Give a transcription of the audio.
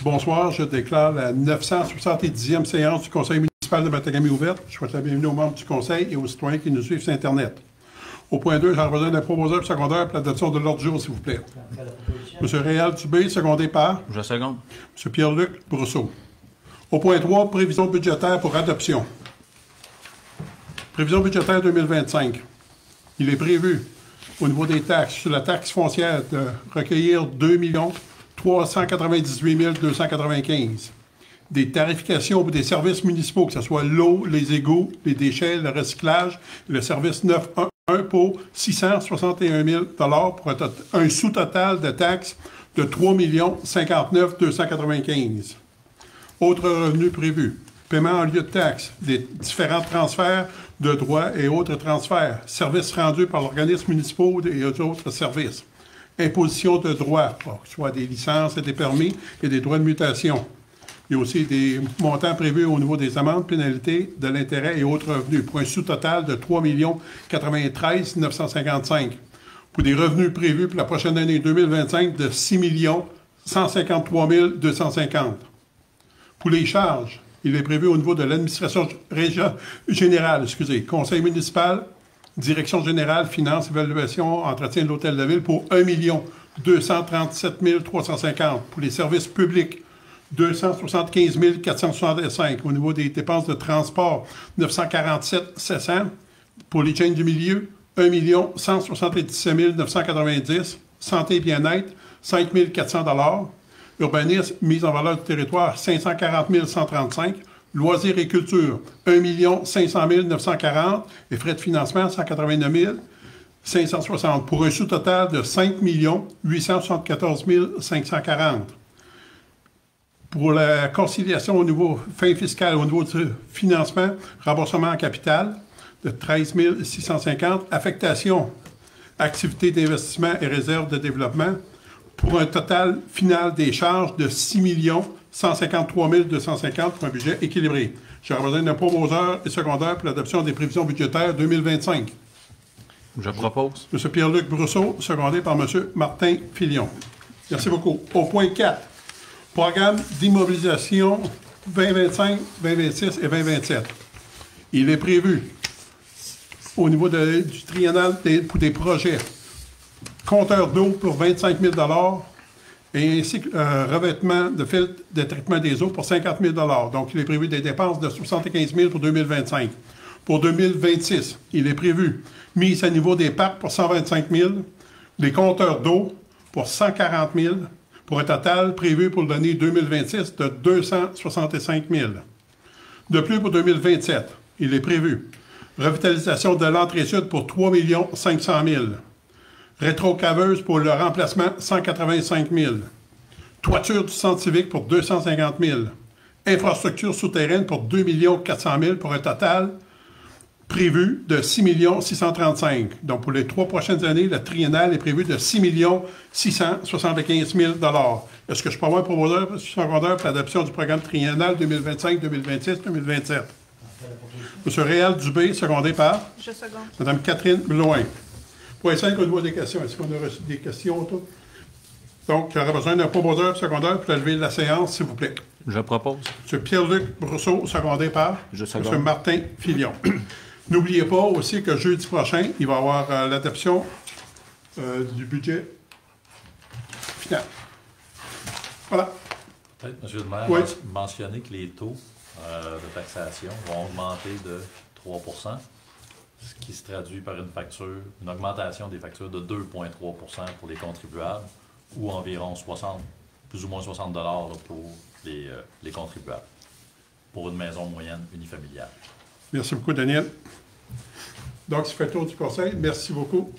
Bonsoir, je déclare la 970e séance du Conseil municipal de Matagami ouverte. Je souhaite la bienvenue aux membres du Conseil et aux citoyens qui nous suivent sur Internet. Au point 2, j'aurai besoin d'un proposeur secondaire pour l'adoption de l'ordre du jour, s'il vous plaît. M. Réal Dubé, secondé par? Je seconde. M. Pierre-Luc Brousseau. Au point 3, prévision budgétaire pour adoption. Prévision budgétaire 2025. Il est prévu, au niveau des taxes, sur la taxe foncière, de recueillir 2 398 295. Des tarifications pour des services municipaux, que ce soit l'eau, les égouts, les déchets, le recyclage, le service 911 pour 661 000 pour un sous-total de taxes de 3 059 295. Autres revenus prévus. Paiement en lieu de taxes, des différents transferts de droits et autres transferts, services rendus par l'organisme municipal et autres services. Imposition de droits, soit des licences et des permis et des droits de mutation. Il y a aussi des montants prévus au niveau des amendes, pénalités, de l'intérêt et autres revenus, pour un sous-total de 3 93 955. Pour des revenus prévus pour la prochaine année 2025 de 6 153 250. Pour les charges, il est prévu au niveau de l'administration générale, conseil municipal, direction générale, finances, évaluation, entretien de l'hôtel de ville pour 1 237 350. Pour les services publics, 275 465. Au niveau des dépenses de transport, 947 700. Pour les chaînes du milieu, 1 177 990. Santé et bien-être, 5 400 Urbanisme, mise en valeur du territoire, 540 135. Loisirs et culture, 1 500 940. Et frais de financement, 189 560. Pour un sous-total de 5 874 540. Pour la conciliation au niveau fin fiscal, au niveau du financement, remboursement en capital de 13 650. Affectation, activités d'investissement et réserves de développement, pour un total final des charges de 6 153 250 pour un budget équilibré. J'aurai besoin d'un proposeur et secondaire pour l'adoption des prévisions budgétaires 2025. Je propose. M. Pierre-Luc Brousseau, secondé par M. Martin Filion. Merci beaucoup. Au point 4, programme d'immobilisation 2025, 2026 et 2027. Il est prévu au niveau du triennal pour des projets compteur d'eau pour 25 000 et ainsi que revêtement de filtre de traitement des eaux pour 50 000 Donc, il est prévu des dépenses de 75 000 pour 2025. Pour 2026, il est prévu mise à niveau des parcs pour 125 000, les compteurs d'eau pour 140 000, pour un total prévu pour l'année 2026 de 265 000. De plus, pour 2027, il est prévu revitalisation de l'entrée sud pour 3 500 000. Rétrocaveuse pour le remplacement, 185 000. Toiture du centre civique pour 250 000. Infrastructure souterraine pour 2 400 000 pour un total prévu de 6 635 000. Donc, pour les 3 prochaines années, le triennal est prévu de 6 675 000 Est-ce que je peux avoir un proposeur secondaire pour l'adoption du programme triennal 2025, 2026, 2027? M. Réal Dubé, secondé par? Je seconde. Mme Catherine Blouin. Point 5, au niveau des questions. Est-ce qu'on a reçu des questions, tout? Donc, j'aurais besoin d'un proposeur secondaire pour lever la séance, s'il vous plaît. Je propose. M. Pierre-Luc Brousseau, secondé par? Je seconde. M. Martin Filion. N'oubliez pas aussi que jeudi prochain, il va y avoir l'adoption du budget final. Voilà. Peut-être, M. le maire, Oui. mentionner que les taux de taxation vont augmenter de 3 ce qui se traduit par une augmentation des factures de 2,3 pour les contribuables, ou environ 60, plus ou moins 60 $ pour les contribuables, pour une maison moyenne unifamiliale. Merci beaucoup, Daniel. Donc, ça fait le tour du conseil. Merci beaucoup.